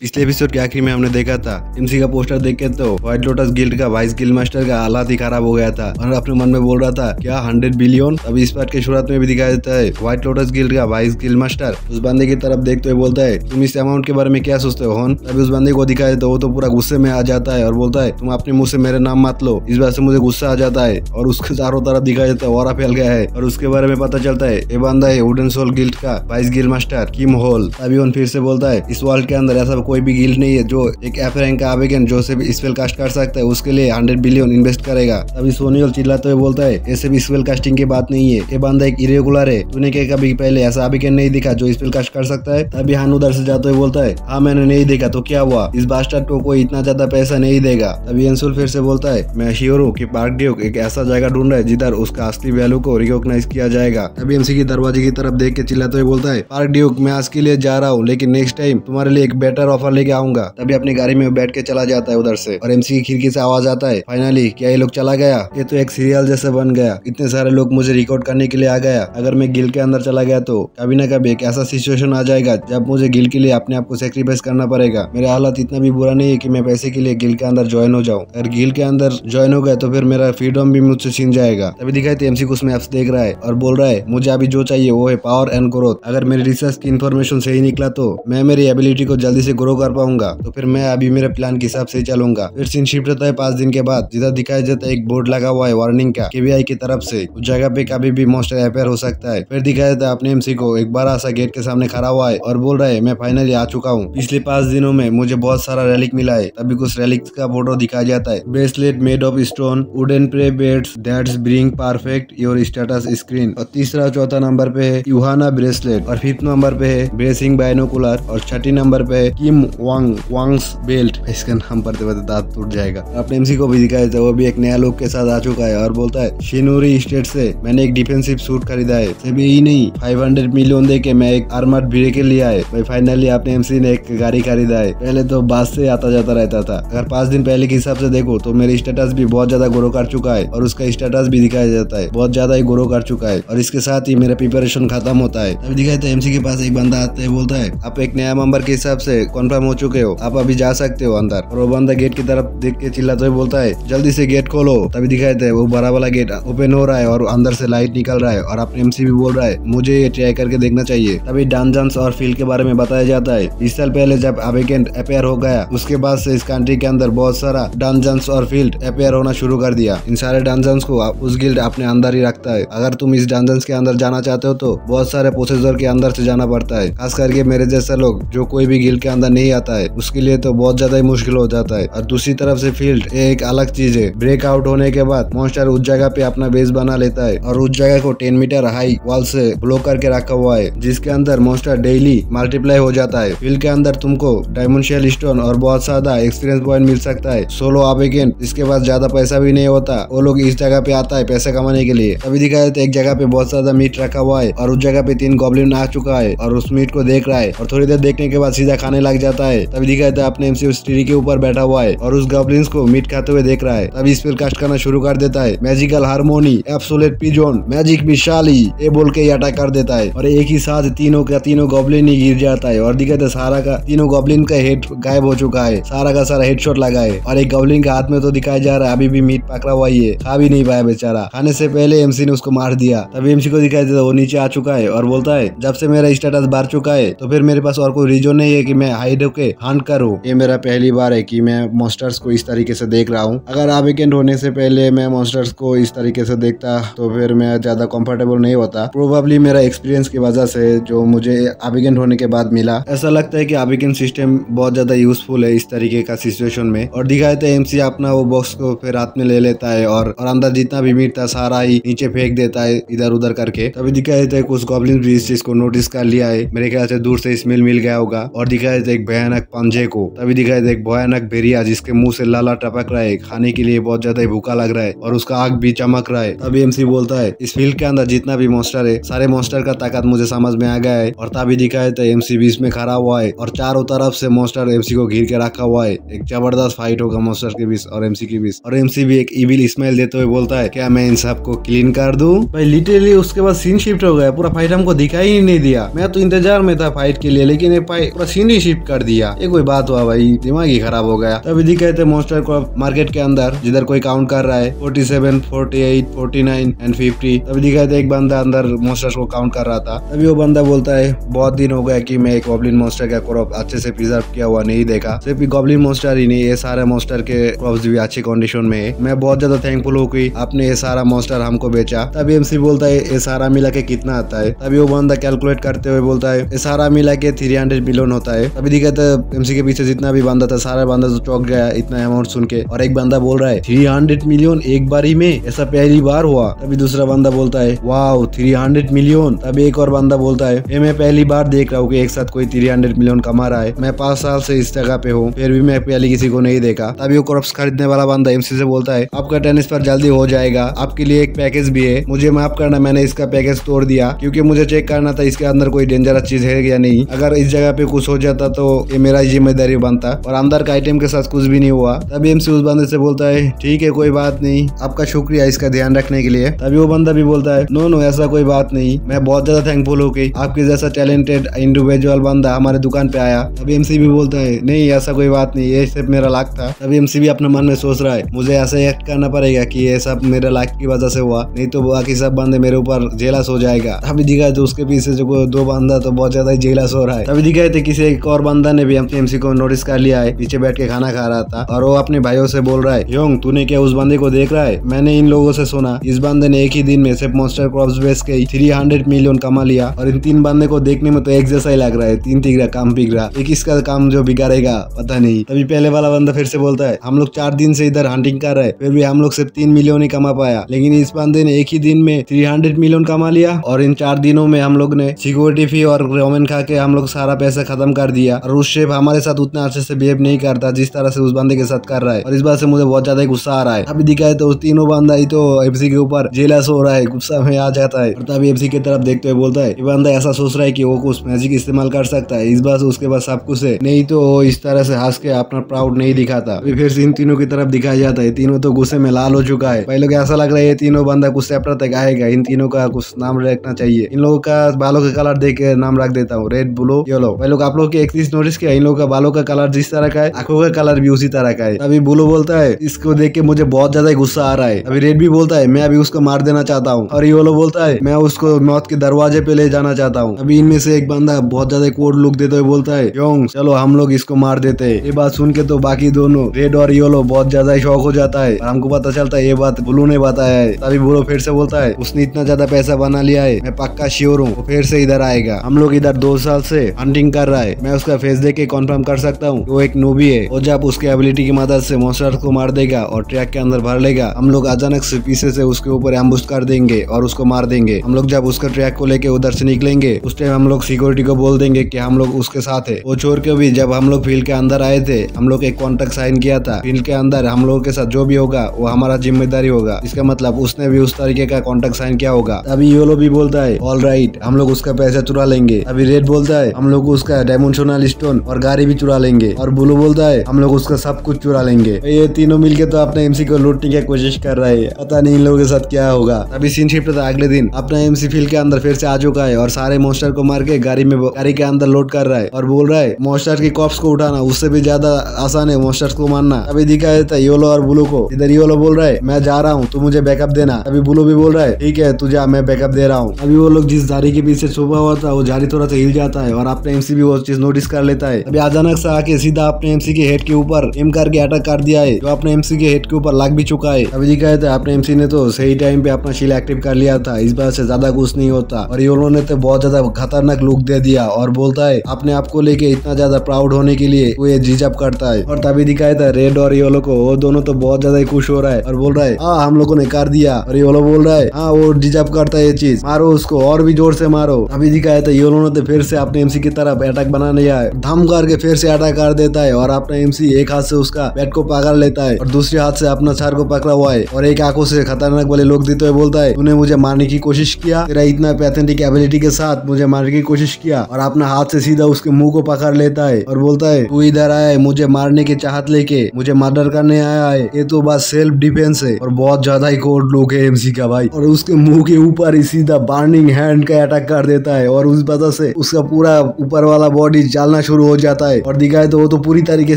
पिछले एपिसोड के आखिर में हमने देखा था एमसी का पोस्टर देख के तो व्हाइट लोटस गिल्ड का वाइस गिल्ड मास्टर का हालात ही खराब हो गया था और अपने मन में बोल रहा था क्या 100 बिलियन। अभी इस पार्ट के शुरुआत में भी दिखाया देता है व्हाइट लोटस गिल्ड का वाइस गिल्ड मास्टर उस बंदे की तरफ देखते हुए बोलता है तुम इस अमाउंट के बारे में क्या सोचते हो हॉन। तभी उस बंदे को दिखाया तो वो तो पूरा गुस्से में आ जाता है और बोलता है तुम अपने मुंह से मेरे नाम मत लो। इस बात से मुझे गुस्सा आ जाता है और उसके चारों तरफ दिखाया देता है और फैल गया है और उसके बारे में पता चलता है ये बंदा है वुडन सोल गिल्ड का वाइस गिल्ड मास्टर किम होल। तभी उन फिर से बोलता है इस वर्ल्ड के अंदर ऐसा कोई भी गिल्ड नहीं है जो एक एफ रैंक का आवेगन जो से भी स्पेल कास्ट कर सकता है उसके लिए 100 बिलियन इन्वेस्ट करेगा। तभी सोनियल चिल्लाते हुए बोलता है ऐसे भी स्पेल कास्टिंग की बात नहीं है ये बंदा एक इरेगुलर है तूने क्या कभी पहले ऐसा आवेगन नहीं दिखा जो स्पेल कास्ट कर सकता है। तभी हान उधर से जाते हुए बोलता है हाँ मैंने नहीं देखा तो क्या हुआ इस बास्टर्ड को कोई इतना ज्यादा पैसा नहीं देगा। तभी एंसुल फिर से बोलता है मैं श्योर हूँ कि पार्क ड्यूक एक ऐसा जगह ढूंढ रहा है जिधर उसका असली वैल्यू को रिकॉग्नाइज किया जाएगा। तभी एमसी की दरवाजे की तरफ देख के चिल्लाते हुए बोलता है पार्क ड्यूक मैं आज के लिए जा रहा हूँ लेकिन नेक्स्ट टाइम तुम्हारे लिए एक बेटर ऑफर लेके आऊंगा। तभी अपनी गाड़ी में बैठ के चला जाता है उधर से और एमसी की खिड़की से आवाज आता है फाइनली क्या ये लोग चला गया ये तो एक सीरियल जैसे बन गया इतने सारे लोग मुझे रिकॉर्ड करने के लिए आ गया अगर मैं गिल के अंदर चला गया तो कभी ना कभी एक ऐसा सिचुएशन आ जाएगा जब मुझे गिल के लिए अपने आप को सेक्रीफाइस करना पड़ेगा। मेरा हालत इतना भी बुरा नहीं है कि मैं पैसे के लिए गिल के अंदर ज्वाइन हो जाऊं। अगर गिल के अंदर ज्वाइन हो गया तो फिर मेरा फ्रीडम भी मुझसे छीन जाएगा। तभी दिखाई थे एमसी कुछ मैप्स देख रहा है और बोल रहा है मुझे अभी जो चाहिए वो है पावर एंड ग्रोथ। अगर मेरी रिसर्च की इन्फॉर्मेशन सही निकला तो मैं मेरी एबिलिटी को जल्दी से ग्रो कर पाऊंगा तो फिर मैं अभी मेरे प्लान के हिसाब से चलूंगा। फिर सीन शिफ्ट होता है 5 दिन के बाद जिधर दिखाई देता है एक बोर्ड लगा हुआ है वार्निंग का केबीआई की तरफ से उस जगह पे कभी भी मॉन्स्टर अपेयर हो सकता है। फिर दिखाया देता है अपने एमसी को एक बड़ा सा गेट के सामने खड़ा हुआ है और बोल रहा है मैं फाइनली आ चुका हूँ। पिछले 5 दिनों में मुझे बहुत सारा रेलिक मिला है। तभी कुछ रेलिक्स का फोटो दिखाया जाता है bracelet made of stone wooden pray beads that's bring perfect your status screen और तीसरा चौथा नंबर पे है यूहाना ब्रेसलेट और 5th नंबर पे है ब्रेसिंग बाइनोकुलर और 6ठी नंबर पे है किम वांग्स बेल्ट। इसका नाम पढ़ते पढ़ते दांत टूट जाएगा। अपने एमसी को भी दिखाया था वो भी एक नया लुक के साथ आ चुका है और बोलता है शिनोरी स्टेट से मैंने एक डिफेंसिव सूट खरीदा है सिर्फ यही नहीं 500 मिलियन दे के मैं एक आर्मर्ड व्हीकल लिया है। भाई फाइनली अपने एमसी ने एक गाड़ी खरीदा है। पहले तो बस से आता जाता रहता था अगर 5 दिन पहले के हिसाब से देखो तो मेरी स्टेटस भी बहुत ज्यादा ग्रो कर चुका है और उसका स्टेटस भी दिखाया जाता है बहुत ज्यादा ही ग्रो कर चुका है और इसके साथ ही मेरा प्रिपरेशन खत्म होता है। तभी दिखाई था एमसी के पास एक बंदा आता है बोलता है आप एक नया मेंबर के हिसाब से कन्फर्म हो चुके हो आप अभी जा सकते हो अंदर। और वो बंदा गेट की तरफ देख के चिल्लाते हुए बोलता है जल्दी से गेट खोलो। तभी दिखाई दे वो बड़ा वाला गेट ओपन हो रहा है और अंदर से लाइट निकल रहा है और अपने एमसी भी बोल रहा है मुझे ये ट्राई करके देखना चाहिए। तभी डंजन्स और फील्ड के बारे में बताया जाता है 20 साल पहले जब अवेकेंट अपेयर हो गया उसके बाद से इस कंट्री के अंदर बहुत सारा डंजन्स और फील्ड अपेयर होना शुरू कर दिया। इन सारे डंजन्स को उस गिल्ड अपने अंदर ही रखता है। अगर तुम इस डंजन्स के अंदर जाना चाहते हो तो बहुत सारे प्रोसेसर के अंदर से जाना पड़ता है खास करके मेरे जैसा लोग जो कोई भी गिल्ड के अंदर नहीं आता है उसके लिए तो बहुत ज्यादा ही मुश्किल हो जाता है। और दूसरी तरफ से फील्ड एक अलग चीज है। ब्रेक आउट होने के बाद मॉन्स्टर उस जगह पे अपना बेस बना लेता है और उस जगह को 10 मीटर हाई वॉल से ब्लॉक करके रखा हुआ है जिसके अंदर मॉन्स्टर डेली मल्टीप्लाई हो जाता है। फील्ड के अंदर तुमको डायमेंशियल स्टोन और बहुत ज्यादा एक्सपीरियंस पॉइंट मिल सकता है। सोलो अवेकेन इसके पास ज्यादा पैसा भी नहीं होता वो लोग इस जगह पे आता है पैसा कमाने के लिए। तभी दिखाया जाता है एक जगह पे बहुत ज्यादा मीट रखा हुआ है और उस जगह पे 3 गॉब्लिन आ चुका है और उस मीट को देख रहा है और थोड़ी देर देखने के बाद सीधा खाने लग जाता है। तभी दिखाया जाता है अपने एमसी उस ट्री के ऊपर बैठा हुआ है और उस गॉब्लिन्स को मीट खाते हुए देख रहा है। तभी स्पेल कास्ट करना शुरू कर देता है magical harmony absolute pigeon magic विशाली ये बोल के अटैक कर देता है और एक ही साथ तीनों गॉब्लिन ही गिर जाता है और दिखाता है सारा का तीनों गॉब्लिन का हेड गायब हो चुका है सारा का सारा हेडशॉट लगा है और एक गॉब्लिन के हाथ में तो दिखाया जा रहा है अभी भी मीट पकड़ा हुआ ही है खा भी नहीं पाया बेचारा खाने से पहले एमसी ने उसको मार दिया। तभी एमसी को दिखाई देता वो नीचे आ चुका है और बोलता है जब से मेरा स्टेटस बढ़ चुका है तो फिर मेरे पास और कोई रीजन नहीं है कि मैं हाइड होके हंट करूं। ये मेरा पहली बार है कि मैं मॉन्स्टर्स को इस तरीके से देख रहा हूँ। अगर अवेकेंट होने से पहले मैं मॉन्स्टर्स को इस तरीके से देखता तो फिर मैं ज्यादा कंफर्टेबल नहीं होता। प्रोबेबली मेरा एक्सपीरियंस की वजह से जो मुझे अवेकेंट होने के बाद मिला ऐसा लगता है कि अवेकेंट सिस्टम बहुत ज्यादा यूजफुल है इस तरीके का सिचुएशन में। और दिखाया था एमसी अपना वो बॉक्स को फिर हाथ में ले लेता है और अंदर जितना भी मीट था सारा ही नीचे फेंक देता है इधर उधर करके। तभी दिखाया देता है कुछ गॉब्लिन भी इस चीज को नोटिस कर लिया है मेरे ख्याल से दूर से स्मेल मिल गया होगा और दिखाया देता है एक भयानक पंजे को। तभी दिखाया देता है एक भयानक भेड़िया जिसके मुंह से लाला टपक रहा है खाने के लिए बहुत ज्यादा भूखा लग रहा है और उसका आग भी चमक रहा है। तभी एमसी बोलता है इस फील्ड के अंदर जितना भी मॉन्स्टर है सारे मॉन्स्टर का ताकत मुझे समझ में आ गया है। और तभी दिखाया देता है एमसी बीच में खड़ा हुआ है और चारों तरफ से मॉन्स्टर एमसी को घिर के रखा हुआ है। एक जबरदस्त फाइट होगा मॉन्स्टर के बीच और एमसी के बीच और एमसी भी एक इविल स्माइल देते हुए बोलता है क्या मैं इन सबको क्लीन कर दूं। भाई लिटरली उसके बाद सीन शिफ्ट हो गया पूरा फाइट हमको दिखाई ही नहीं दिया। मैं तो इंतजार में था फाइट के लिए लेकिन ये पूरा सीन ही शिफ्ट कर दिया। ये कोई बात हुआ भाई, दिमाग ही खराब हो गया। तभी दिखाए थे मॉन्स्टर को मार्केट के अंदर जिधर कोई काउंट कर रहा है 47, 48, 49 एंड 50। तभी दिखाए थे एक बंदा अंदर मॉन्स्टर को काउंट कर रहा था। तभी वो बंदा बोलता है बहुत दिन हो गया कि मैं एक गॉब्लिन मॉन्स्टर का क्रॉप अच्छे से प्रिजर्व किया हुआ नहीं देखा। सिर्फ गॉब्लिन मॉन्स्टर ही नहीं, ये सारे मॉन्स्टर के क्रॉप्स भी अच्छी कंडीशन में है। मैं बहुत ज्यादा थैंकफुल हूँ कि आपने ये सारा मॉन्स्टर हमको बेचा। तभी एमसी बोलता है ये सारा मिला के कितना आता है। तभी वो बंदा कैलकुलेट करते हुए बोलता है ये सारा मिला के 300 मिलियन होता है। तभी दिखाता है एमसी के पीछे जितना भी बंदा था सारा बंदा तो चौंक गया इतना अमाउंट सुन के। और एक बंदा बोल रहा है 300 मिलियन एक बारी में, ऐसा पहली बार हुआ। तभी दूसरा बंदा बोलता है वाओ 300 मिलियन। तभी एक और बंदा बोलता है ये मैं पहली बार देख रहा हूँ कि एक साथ कोई 300 मिलियन कमा रहा है। मैं 5 साल से इस जगह पे हूँ, फिर भी मैं पहले किसी को नहीं देखा। तभी वो क्रॉप्स खरीदने वाला बंदा एमसी से बोलता है आपका ट्रांसफर जल्दी हो जाएगा, आपके लिए एक पैकेज भी है, मुझे माफ करना मैंने इसका पैकेज तोड़ दिया क्योंकि मुझे चेक करना था इसके अंदर कोई डेंजरस चीज है या नहीं। अगर इस जगह पे कुछ हो जाता तो ये मेरा जिम्मेदारी बनता। और अंदर का आइटम के साथ कुछ भी नहीं हुआ। तभी एमसी उस बंदे से बोलता है ठीक है कोई बात नहीं, आपका शुक्रिया इसका ध्यान रखने के लिए। तभी वो बंदा भी बोलता है नो ऐसा कोई बात नहीं, मैं बहुत ज्यादा थैंकफुल हूँ कि आपके जैसा टैलेंटेड इंडिविजुअल बंदा हमारे दुकान पे आया। तभी एमसी भी बोलता है नहीं ऐसा कोई बात नहीं, ये सिर्फ मेरा लाख था। तभी एमसी भी अपने मन में सोच रहा है मुझे ऐसा एक्ट करना पड़ेगा कि ये सब मेरे लाख की वजह से हुआ, नहीं तो बाकी सब बंदे मेरे ऊपर जेलस हो जाएगा। तभी दिखाए तो उसके पीछे जो 2 बंदा तो बहुत ज्यादा जेलस हो रहा है। तभी दिखाए थे किसी एक और बंदा ने भी अपने एमसी को नोटिस कर लिया है, पीछे बैठ के खाना खा रहा था और वो अपने भाइयों से बोल रहा है योंग तूने क्या उस बंदे को देख रहा है? मैंने इन लोगों से सुना इस बंदे ने एक ही दिन में सिर्फ मॉन्स्टर क्रॉप्स बेच के 300 मिलियन कमा लिया और इन 3 बंदे को देखने में तो एक जैसा ही लग रहा है, 3 तिगड़ा काम बिगड़ा, एक इसका काम जो बिगाड़ेगा पता नहीं। तभी पहले वाला बंदा फिर से बोलता है हम लोग 4 दिन से इधर हंटिंग कर रहे हैं, फिर भी हम लोग सिर्फ 3 मिलियन ही कमा पाया, लेकिन इस बंदे ने एक ही दिन में 300 मिलियन कमा लिया और इन 4 दिनों में हम लोग ने सिक्योरिटी फी और रोमन खा के हम लोग सारा पैसा खत्म कर दिया। और उस शेफ हमारे साथ उतना अच्छे से बिहेव नहीं करता जिस तरह से उस बंदे के साथ कर रहा है और इस बात से मुझे बहुत ज्यादा गुस्सा आ रहा है। अभी दिखाए तो उस तीनों बंदा ही तो एमसी के ऊपर जेलस हो रहा है, गुस्सा में आ जाता है। और तभी एमसी की तरफ देखते हुए बोलता है ये बंदा ऐसा सोच रहा है कि वो कुछ मैजिक इस्तेमाल कर सकता है, इस बात से उसके पास सब कुछ है, नहीं तो वो इस तरह से हंस के अपना प्राउड नहीं दिखाता। अभी फिर से इन तीनों की तरफ दिखाया जाता है, तीनों तो गुस्से में लाल हो चुका है। पहले ऐसा लग रहा है ये तीनों बंदा कुछ सेपरेट तक आएगा, इन तीनों का कुछ नाम रखना चाहिए। इन लोगों का बालों का कलर देख के नाम रख देता हूँ रेड ब्लू येलो। भाई लोग आप लोग की एक चीज नोटिस किया इन लोगों का बालों का कलर जिस तरह का है आंखों का कलर भी उसी तरह का है। अभी ब्लू बोलता है इसको देख के मुझे बहुत ज्यादा गुस्सा आ रहा है। अभी रेड भी बोलता है मैं अभी उसको मार देना चाहता हूँ और येलो बोलता है मैं उसको मौत के दरवाजे पे ले जाना चाहता हूँ। अभी इनमें से एक बंदा बहुत ज्यादा कोड लुक देते हुए बोलता है योंग चलो हम लोग इसको मार देते हैं। ये बात सुन के तो बाकी दोनों रेड और येलो बहुत ज्यादा शौक हो जाता है और हमको पता चलता है ये बात ब्लू ने बताया है। तभी ब्लू फिर से बोलता है उसने इतना ज्यादा पैसा बना लिया है मैं पक्का श्योर हूँ वो फिर से इधर आएगा। हम लोग इधर 2 साल से हंटिंग कर रहा है, मैं उसका फेस देख के कंफर्म कर सकता हूँ वो एक नूबी है और जब उसके एबिलिटी की मदद से मॉन्स्टर को मार देगा और ट्रैक के अंदर भर लेगा हम लोग अचानक से पीछे से उसके ऊपर एम्बुश कर देंगे और उसको मार देंगे। हम लोग जब उसका ट्रैक को लेके उधर से निकलेंगे उस टाइम हम लोग सिक्योरिटी को बोल देंगे कि हम लोग उसके साथ है। वो छोड़ के भी जब हम लोग फील्ड के अंदर आए थे हम लोग एक कॉन्ट्रैक्ट साइन किया था, फील्ड के अंदर हम लोगों के साथ जो भी होगा वो हमारा जिम्मेदारी होगा। इसका मतलब उसने भी उस तरीके का कॉन्ट्रैक्ट साइन किया होगा। अभी येलो भी बोलता है ऑल राइट हम लोग उसका पैसा चुरा लेंगे। अभी रेड बोलता है हम लोग उसका डायमेंशनल स्टोन और गाड़ी भी चुरा लेंगे और ब्लू बोलता है हम लोग उसका सब कुछ चुरा लेंगे। ये तीनों मिलके तो अपने एमसी को लूटने की कोशिश कर रहे हैं, पता नहीं इन लोगों के साथ क्या होगा। अभी सीन शिफ्ट था अगले दिन अपना एमसी फील्ड के अंदर फिर से आ चुका है और सारे मॉन्स्टर को मार के गाड़ी के अंदर लोड कर रहा है और बोल रहा है मॉन्स्टर की कॉप्स को उठाना उससे भी ज्यादा आसान है मॉन्स्टर्स को मारना। अभी दिखाया जाता है येलो और ब्लू को, इधर येलो बोल रहा है मैं जा रहा हूँ तू मुझे बैकअप देना। अभी ब्लू भी बोल रहा है ठीक है तू जा मैं बैकअप दे रहा हूँ। अभी वो लोग जिस झाड़ी के पीछे छुपा हुआ था वो झाड़ी थोड़ा सा हिल जाता है और अपने एमसी भी वो चीज नोटिस कर लेता है। अभी अचानक से आके सीधा अपने एमसी के हेड के ऊपर एम करके अटैक कर दिया है जो अपने एमसी के हेड के ऊपर लग भी चुका है। अभी दिखाया था अपने एमसी ने तो सही टाइम पे अपना शील्ड एक्टिव कर लिया था, इस बात से ज्यादा कुछ नहीं होता और येलो ने तो बहुत ज्यादा खतरनाक लुक दे दिया और बोलता है अपने आप को लेके इतना ज्यादा प्राउड होने के लिए वो ये झिझक करता है। और तभी दिखाया था रेड और येलो को वो दोनों तो बहुत ज्यादा खुश हो रहा है और बोल रहा है हाँ हम लोगों ने कर दिया और येलो बोल रहा है हाँ वो झिझक करता है ये चीज मारो उसको और भी जोर से मारो। अभी दिखाया था येलो ने तो फिर से अपने एमसी की तरफ अटैक बनाने आया धम करके फिर से अटैक कर देता है और अपना एमसी एक हाथ से उसका बैट को पकड़ लेता है और दूसरे हाथ से अपना सर को पकड़ा हुआ है और एक आंखों से खतरनाक वाले लोग देते हुए बोलता है तूने मुझे मारने की कोशिश किया, तेरा इतना पैथेटिक एबिलिटी के साथ मुझे मारने की कोशिश किया और अपना हाथ से सीधा उसके मुंह को पकड़ लेता है और बोलता है तू इधर आया है मुझे मारने की चाहत लेके, मुझे मर्डर करने आया है, ये तो बस सेल्फ डिफेंस है। और बहुत ज्यादा ही कोड लोग है एमसी का भाई और उसके मुंह के ऊपर ही सीधा बर्निंग हैंड का अटैक कर देता है और उस वजह से उसका पूरा ऊपर वाला बॉडी जलना जलना शुरू हो जाता है और दिखाए तो वो तो पूरी तरीके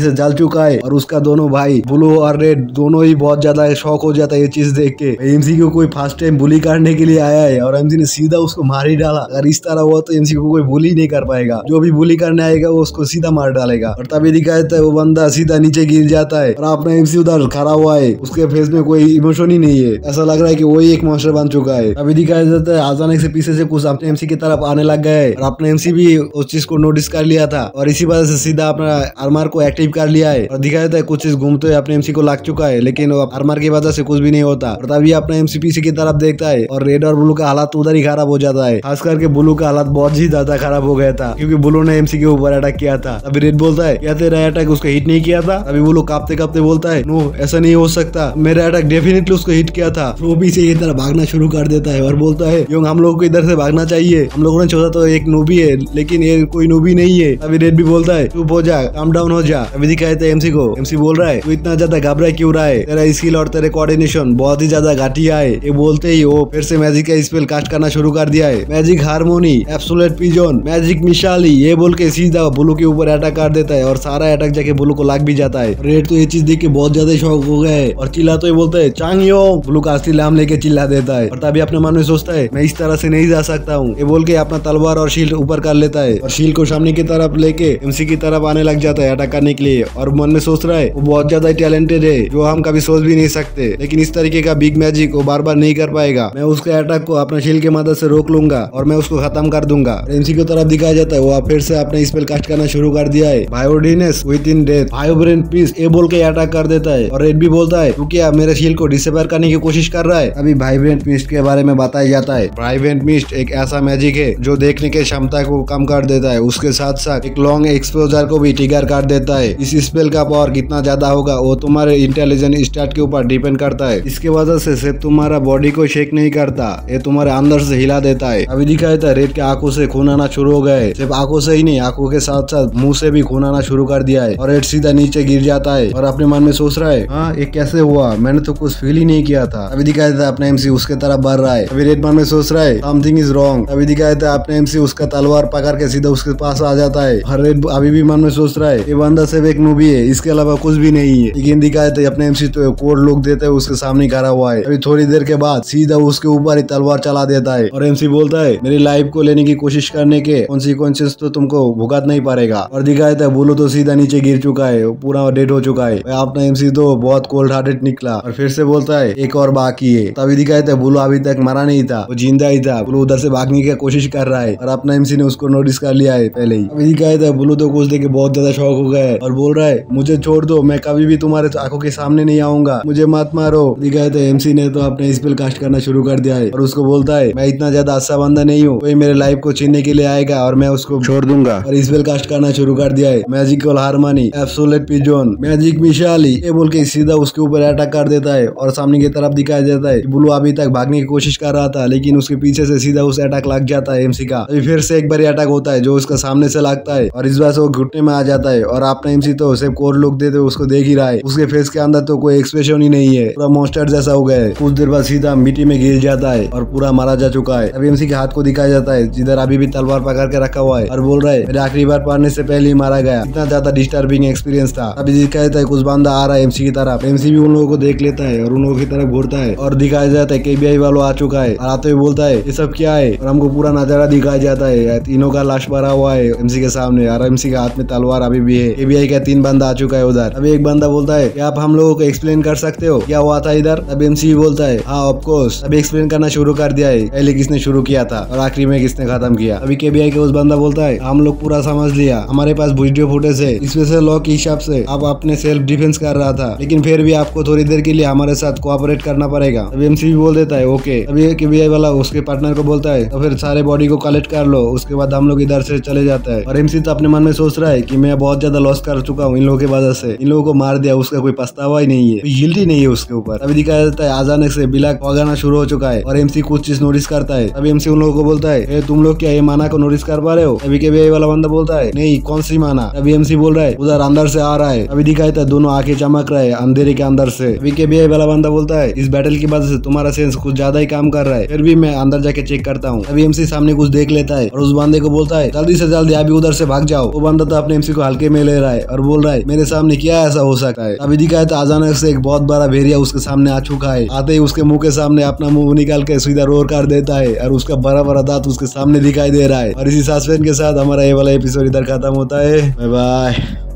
से जल चुका है और उसका दोनों भाई ब्लू और रेड दोनों ही बहुत ज्यादा शॉक हो जाता है ये चीज देख के। एमसी को कोई फर्स्ट टाइम बुली करने के लिए आया है और एमसी ने सीधा उसको मार ही डाला। अगर इस तरह हुआ तो एमसी को कोई बुली नहीं कर पाएगा, जो भी बुली करने आएगा वो उसको सीधा मार डालेगा। और तभी दिखाया जाता है वो बंदा सीधा नीचे गिर जाता है और अपना एमसी उधर खड़ा हुआ है, उसके फेस में कोई इमोशन ही नहीं है, ऐसा लग रहा है कि वही एक मॉन्स्टर बन चुका है। अभी दिखाया जाता है अचानक से पीछे से कुछ अपने एमसी की तरफ आने लग गए और अपने एमसी भी उस चीज को नोटिस कर लिया था और इसी वजह से सीधा अपना आर्मर को एक्टिव कर लिया है। और दिखाया जाता है कुछ चीज घूमते हुए अपने एमसी को लग चुका है, लेकिन आर्मर की वजह से कुछ भी नहीं होता। और तभी अपना एमसी पीछे की तरफ देखता है और रेड और ब्लू का हालात उधर ही खराब हो जाता है। खास करके ब्लू का हालात बहुत ही ज्यादा खराब हो गया था क्योंकि ब्लू ने एमसी के ऊपर अटैक किया था। अभी रेड बोलता है क्या तेरा अटैक उसको हिट नहीं किया था? अभी ब्लू कांपते कांपते बोलता है नो ऐसा नहीं हो सकता, मेरा अटैक डेफिनेटली उसको हिट किया था। वो पीछे की तरह भागना शुरू कर देता है और बोलता है क्यों हम लोग को इधर से भागना चाहिए, हम लोगों ने सोचा तो एक नूबी है लेकिन ये कोई नूबी नहीं है। अभी रेड भी बोलता है चुप हो जा, काम डाउन हो जा। अभी दिखाया था एमसी को, एमसी बोल रहा है तू इतना ज्यादा घबरा क्यों रहा है, तेरा स्किल और तेरे कोऑर्डिनेशन बहुत ही ज्यादा घटिया है। ये बोलते ही वो फिर से मैजिक का स्पेल कास्ट करना शुरू कर दिया है। Magic harmony, absolute pigeon, magic मिसाली ये बोल के सीधा ब्लू के ऊपर अटैक कर देता है और सारा अटैक जाके ब्लू को लग भी जाता है। रेड तो ये चीज देख के बहुत ज्यादा शॉक हो गया है और चिल्लाते ही बोलता है चांगयो, ब्लू का असली नाम लेके चिल्ला देता है। और तभी अपने मन में सोचता है मैं इस तरह से नहीं जा सकता हूँ, ये बोल के अपना तलवार और शील्ड ऊपर कर लेता है और शील्ड को सामने की तरफ लेके एमसी की तरफ आने लग जाता है अटैक करने के लिए। और मन में सोच रहा है वो बहुत ज्यादा टैलेंटेड है जो हम कभी सोच भी नहीं सकते, लेकिन इस तरीके का बिग मैजिक वो बार बार नहीं कर पाएगा। मैं उसके अटैक को अपना शील्ड की मदद से रोक लूंगा और मैं उसको खत्म कर दूंगा। एमसी की तरफ दिखाया जाता है वो फिर से अपना स्पेल कास्ट करना शुरू कर दिया है, वायोडिनेस within death, vibrant mist ये बोल के अटैक कर देता है। और रेड भी बोलता है क्योंकि आप मेरे शील्ड को डिसेपर करने की कोशिश कर रहा है। अभी वाइब्रेंट मिस्ट के बारे में बताया जाता है। वाइब्रेंट मिस्ट एक ऐसा मैजिक है जो देखने की क्षमता को कम कर देता है, उसके साथ साथ एक लॉन्ग एक्सपोजर को भी ट्रिगर कर देता है। इस स्पेल का पावर कितना ज्यादा होगा वो तुम्हारे इंटेलिजेंट स्टेट के ऊपर डिपेंड करता है। इसके वजह से सिर्फ तुम्हारा बॉडी को शेक नहीं करता, ये तुम्हारे अंदर से हिला देता है। अभी दिखाया था रेड के आंखों से खून आना शुरू हो गए, सिर्फ आंखों से ही नहीं आंखों के साथ साथ मुंह से भी खून आना शुरू कर दिया है। और रेड सीधा नीचे गिर जाता है और अपने मन में सोच रहा है हाँ ये कैसे हुआ, मैंने तो कुछ फील ही नहीं किया था। अभी दिखाया था अपना एमसी उसके तरफ बढ़ रहा है। अभी रेड मन में सोच रहा है समथिंग इज रॉन्ग। अभी दिखाया था अपने एमसी उसका तलवार पकड़ के सीधा उसके पास आ जाता है। और रेड अभी भी मन में सोच रहा है ये बंदा सिर्फ एक नूबी है, इसके अलावा कुछ भी नहीं है। लेकिन दिखाया था अपने एमसी तो कोड लोग देते है उसके सामने खड़ा हुआ है। अभी थोड़ी देर के बाद सीधा उसके ऊपर ही तलवार चला देता है और एमसी बोलता है मेरी लाइफ को लेने की कोशिश करने के कॉन्सिक्वेंसेस तो तुमको भुगतना ही पड़ेगा। और दिखाया था बुलू तो सीधा नीचे गिर चुका है, पूरा डेड हो चुका है। अपना एमसी तो बहुत कोल्ड हार्टेड निकला और फिर से बोलता है एक और बाकी है। तभी दिखाया था बुलू अभी तक मरा नहीं था, वो जिंदा ही था। बुलू उधर से भागने की कोशिश कर रहा है और अपना एमसी ने उसको नोटिस कर लिया है पहले ही। अभी दिखाया था बुलू तो कुछ देख के बहुत ज्यादा शॉक हो गया है और बोल रहा है मुझे छोड़ दो, मैं कभी भी तुम्हारे आंखों के सामने नहीं आऊंगा, मुझे मत मारो। दिखाया था एमसी ने तो अपने स्पेल कास्ट करना शुरू कर दिया है और उसको बोलता है मैं इतना ज्यादा अच्छा बंदा नहीं हूँ, कोई मेरे लाइफ को छीनने के लिए आएगा और मैं उसको छोड़ दूंगा। और स्पेल कास्ट करना शुरू कर दिया है magical harmony, absolute pigeon, magic मिसाली ये बोल के सीधा उसके ऊपर अटैक कर देता है। और सामने की तरफ दिखाया जाता है ब्लू अभी तक भागने की कोशिश कर रहा था लेकिन उसके पीछे से सीधा उस अटैक लग जाता है एमसी का। अभी फिर से एक बार अटैक होता है जो उसका सामने से लगता है और इस बार से वो घुटने में आ जाता है। और अपना एमसी तो सिर्फ कोर लुक देते उसको देख ही रहा है, उसके फेस के अंदर तो कोई एक्सप्रेशन ही नहीं है, पूरा मॉन्स्टर जैसा हो गया है। कुछ देर बाद सीधा मिट्टी में गिर जाता है और पूरा मारा जा चुका है। अभी एमसी के हाथ को दिखाया जाता है जिधर अभी भी तलवार पकड़ के रखा हुआ है और बोल रहा है मेरे आखिरी बार पढ़ने से पहले ही मारा गया, इतना ज्यादा डिस्टर्बिंग एक्सपीरियंस था। अभी दिखाया जाता है कुछ बंदा आ रहा है एमसी की तरफ, एमसी भी उन लोगों को देख लेता है और उन लोगों की तरफ घूरता है और दिखाया जाता है केबीआई वालों आ चुका है और आते हुए बोलता है ये सब क्या है। और हमको पूरा नजारा दिखाया जाता है, तीनों का लाश भरा हुआ है एमसी के सामने और एमसी के हाथ में तलवार अभी भी है। केबीआई का 3 बंदा आ चुका है उधर। अभी एक बंदा बोलता है क्या आप हम लोगों को एक्सप्लेन कर सकते हो क्या हुआ था इधर? अब एमसी बोलता है हाँ ऑफ कोर्स। अभी एक्सप्लेन करना शुरू कर दिया है, पहले किसने शुरू किया था और आखिरी में किसने खत्म किया। अभी केबीआई के उस बंदा बोलता है हम लोग पूरा समझ लिया, हमारे पास वीडियो फुटेज है, स्पेशल लॉ के हिसाब से आप अपने सेल्फ डिफेंस कर रहा था लेकिन फिर भी आपको थोड़ी देर के लिए हमारे साथ कोऑपरेट करना पड़ेगा। अभी एमसी भी बोल देता है ओके। अभी केबीआई वाला उसके पार्टनर को बोलता है तो फिर सारे बॉडी को कलेक्ट कर लो, उसके बाद हम लोग इधर से चले जाता है। और एमसी तो अपने मन में सोच रहा है कि मैं बहुत ज्यादा लॉस कर चुका हूँ इन लोगों की वजह से, इन लोगों को मार दिया, उसका कोई पछतावा ही नहीं है, गिल्ट ही नहीं है उसके ऊपर। अभी दिखाया जाता है अचानक से बिलाक भगाना शुरू हो चुका है और एमसी कुछ चीज नोटिस करता है। अभी एमसी उन लोगों को बोलता है तुम लोग क्या ये माना को नोटिस कर पा रहे हो? अभी केबीआई वाला बंदा बोलता है नहीं कौन सी माना? अभी एमसी बोल रहा है उधर अंदर से आ रहा है। अभी दिखाया था दोनों आंखें चमक रहे अंधेरे के अंदर से। अभी केबीआई वाला बंदा बोलता है इस बैटल की वजह से तुम्हारा सेंस कुछ ज्यादा ही काम कर रहा है, फिर भी मैं अंदर जाके चेक करता हूँ। अभी एमसी सामने कुछ देख लेता है और उस बंदे को बोलता है जल्दी से जल्दी अभी उधर से भाग जाओ। वो बंदा तो अपने एमसी को हल्के में ले रहा है और बोल रहा है मेरे सामने क्या ऐसा हो सकता है। अभी दिखाया तो अचानक से एक बहुत बड़ा भेड़िया उसके सामने आ चुका है। आते ही उसके मुंह के सामने अपना मुंह निकाल के सीधा रोर कर देता है और उसका बड़ा बड़ा दांत उसके सामने दिखाई दे रहा है। और इसी सस्पेंस के साथ हमारा ये वाला एपिसोड इधर खत्म होता है। Bye bye.